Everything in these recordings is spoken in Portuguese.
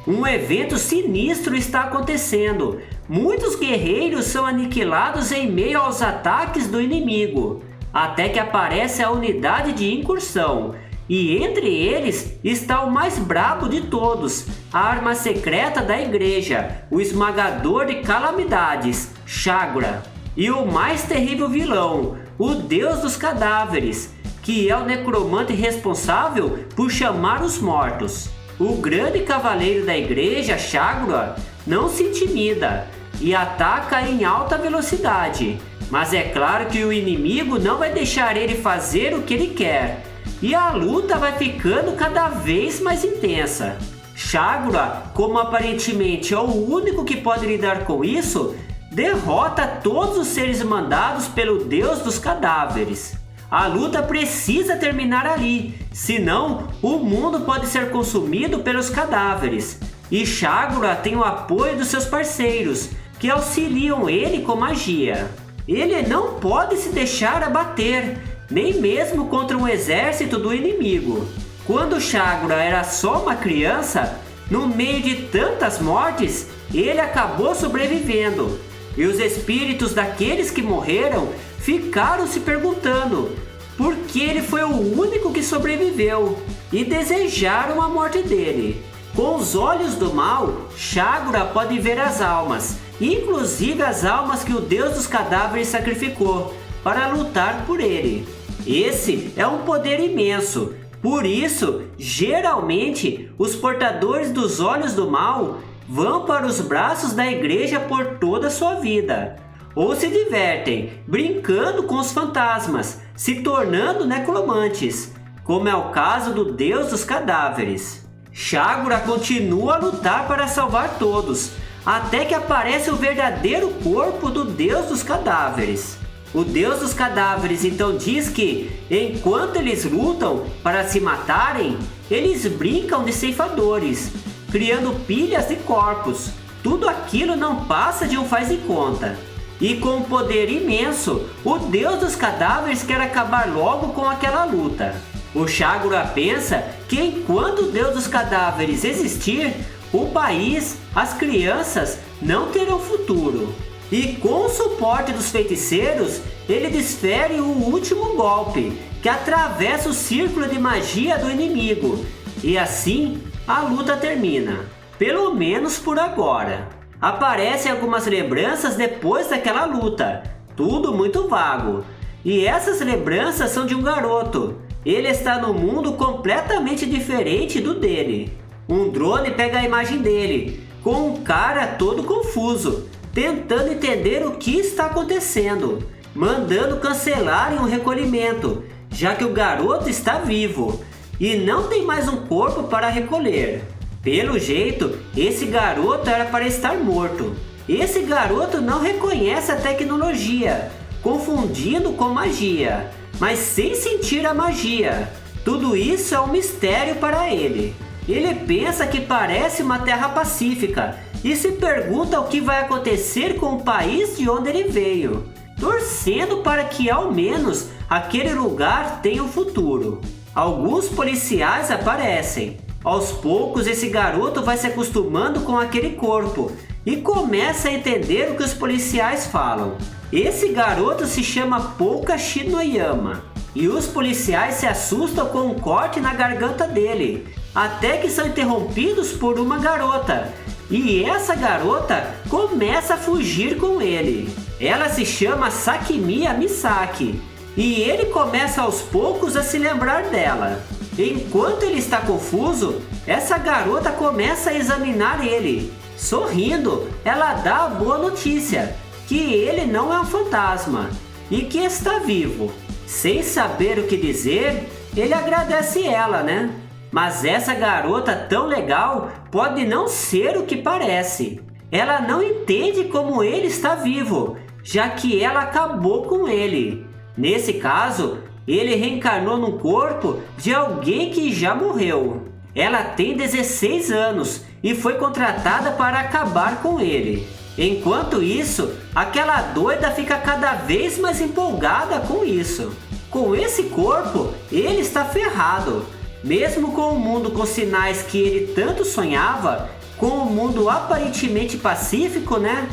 Um evento sinistro está acontecendo. Muitos guerreiros são aniquilados em meio aos ataques do inimigo, até que aparece a unidade de incursão. E entre eles está o mais brabo de todos, a arma secreta da igreja, o esmagador de calamidades, Shagura. E o mais terrível vilão, o Deus dos Cadáveres, que é o necromante responsável por chamar os mortos. O grande cavaleiro da igreja, Shagura, não se intimida e ataca em alta velocidade. Mas é claro que o inimigo não vai deixar ele fazer o que ele quer. E a luta vai ficando cada vez mais intensa. Shagura, como aparentemente é o único que pode lidar com isso, derrota todos os seres mandados pelo Deus dos Cadáveres. A luta precisa terminar ali, senão o mundo pode ser consumido pelos cadáveres. E Shagura tem o apoio dos seus parceiros, que auxiliam ele com magia. Ele não pode se deixar abater, nem mesmo contra um exército do inimigo. Quando Shagura era só uma criança, no meio de tantas mortes, ele acabou sobrevivendo. E os espíritos daqueles que morreram ficaram se perguntando por que ele foi o único que sobreviveu e desejaram a morte dele. Com os olhos do mal, Shagura pode ver as almas, inclusive as almas que o Deus dos Cadáveres sacrificou para lutar por ele. Esse é um poder imenso, por isso, geralmente, os portadores dos olhos do mal vão para os braços da igreja por toda a sua vida, ou se divertem brincando com os fantasmas, se tornando necromantes, como é o caso do Deus dos Cadáveres. Shagura continua a lutar para salvar todos, até que aparece o verdadeiro corpo do Deus dos Cadáveres. O Deus dos Cadáveres então diz que, enquanto eles lutam para se matarem, eles brincam de ceifadores, criando pilhas de corpos. Tudo aquilo não passa de um faz de conta. E com um poder imenso, o Deus dos Cadáveres quer acabar logo com aquela luta. O Shagura pensa que enquanto o Deus dos Cadáveres existir, o país, as crianças não terão futuro. E com o suporte dos feiticeiros, ele desfere o último golpe, que atravessa o círculo de magia do inimigo. E assim, a luta termina. Pelo menos por agora. Aparecem algumas lembranças depois daquela luta. Tudo muito vago. E essas lembranças são de um garoto. Ele está num mundo completamente diferente do dele. Um drone pega a imagem dele, com um cara todo confuso, tentando entender o que está acontecendo, mandando cancelarem o recolhimento, já que o garoto está vivo e não tem mais um corpo para recolher. Pelo jeito, esse garoto era para estar morto. Esse garoto não reconhece a tecnologia, confundindo com magia, mas sem sentir a magia. Tudo isso é um mistério para ele. Ele pensa que parece uma terra pacífica e se pergunta o que vai acontecer com o país de onde ele veio, torcendo para que ao menos aquele lugar tenha um futuro. Alguns policiais aparecem. Aos poucos esse garoto vai se acostumando com aquele corpo e começa a entender o que os policiais falam. Esse garoto se chama Pouka Shinoyama e os policiais se assustam com um corte na garganta dele, até que são interrompidos por uma garota. E essa garota começa a fugir com ele. Ela se chama Sakimiya Misaki. E ele começa aos poucos a se lembrar dela. Enquanto ele está confuso, essa garota começa a examinar ele. Sorrindo, ela dá a boa notícia, que ele não é um fantasma e que está vivo. Sem saber o que dizer, ele agradece ela, né? Mas essa garota tão legal pode não ser o que parece. Ela não entende como ele está vivo, já que ela acabou com ele. Nesse caso, ele reencarnou num corpo de alguém que já morreu. Ela tem 16 anos e foi contratada para acabar com ele. Enquanto isso, aquela doida fica cada vez mais empolgada com isso. Com esse corpo, ele está ferrado. Mesmo com o mundo com sinais que ele tanto sonhava, com o mundo aparentemente pacífico, né?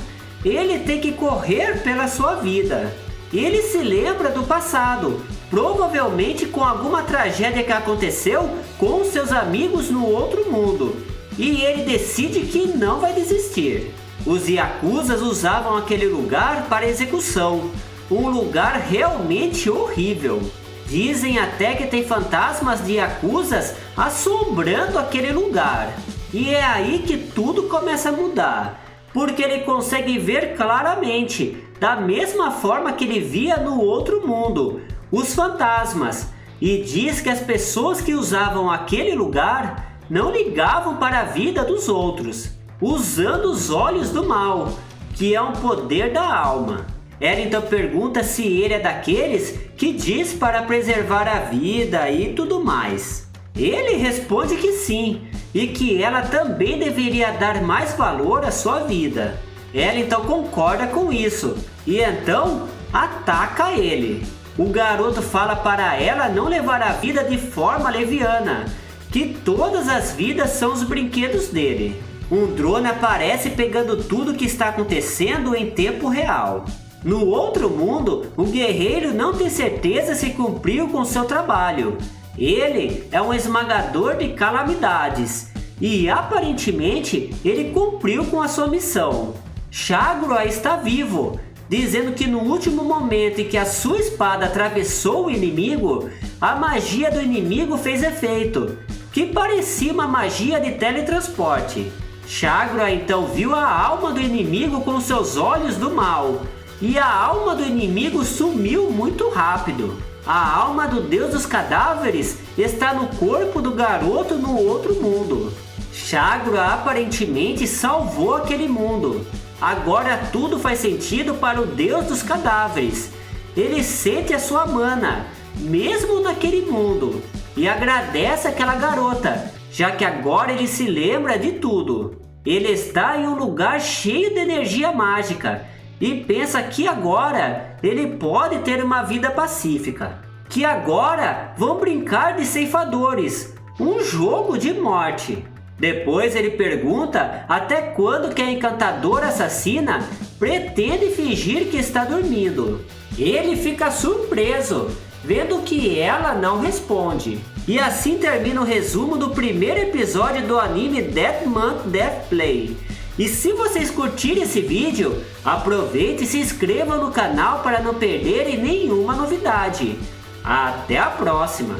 Ele tem que correr pela sua vida. Ele se lembra do passado, provavelmente com alguma tragédia que aconteceu com seus amigos no outro mundo. E ele decide que não vai desistir. Os Yakuzas usavam aquele lugar para execução. Um lugar realmente horrível. Dizem até que tem fantasmas de Yakuzas assombrando aquele lugar. E é aí que tudo começa a mudar. Porque ele consegue ver claramente, da mesma forma que ele via no outro mundo, os fantasmas. E diz que as pessoas que usavam aquele lugar não ligavam para a vida dos outros, usando os olhos do mal, que é um poder da alma. Ela então pergunta se ele é daqueles que diz para preservar a vida e tudo mais. Ele responde que sim, e que ela também deveria dar mais valor à sua vida. Ela então concorda com isso, e então ataca ele. O garoto fala para ela não levar a vida de forma leviana, que todas as vidas são os brinquedos dele. Um drone aparece pegando tudo o que está acontecendo em tempo real. No outro mundo, o guerreiro não tem certeza se cumpriu com seu trabalho. Ele é um esmagador de calamidades e aparentemente ele cumpriu com a sua missão. Shagura está vivo, dizendo que no último momento em que a sua espada atravessou o inimigo, a magia do inimigo fez efeito, que parecia uma magia de teletransporte. Shagura então viu a alma do inimigo com seus olhos do mal, e a alma do inimigo sumiu muito rápido. A alma do deus dos cadáveres está no corpo do garoto no outro mundo. Shagura aparentemente salvou aquele mundo. Agora tudo faz sentido para o deus dos cadáveres. Ele sente a sua mana, mesmo naquele mundo, e agradece aquela garota, já que agora ele se lembra de tudo. Ele está em um lugar cheio de energia mágica e pensa que agora ele pode ter uma vida pacífica. Que agora vão brincar de ceifadores, um jogo de morte. Depois ele pergunta até quando que a encantadora assassina pretende fingir que está dormindo. Ele fica surpreso, vendo que ela não responde. E assim termina o resumo do primeiro episódio do anime Deathmonth Death Play. E se vocês curtirem esse vídeo, aproveite e se inscreva no canal para não perderem nenhuma novidade. Até a próxima!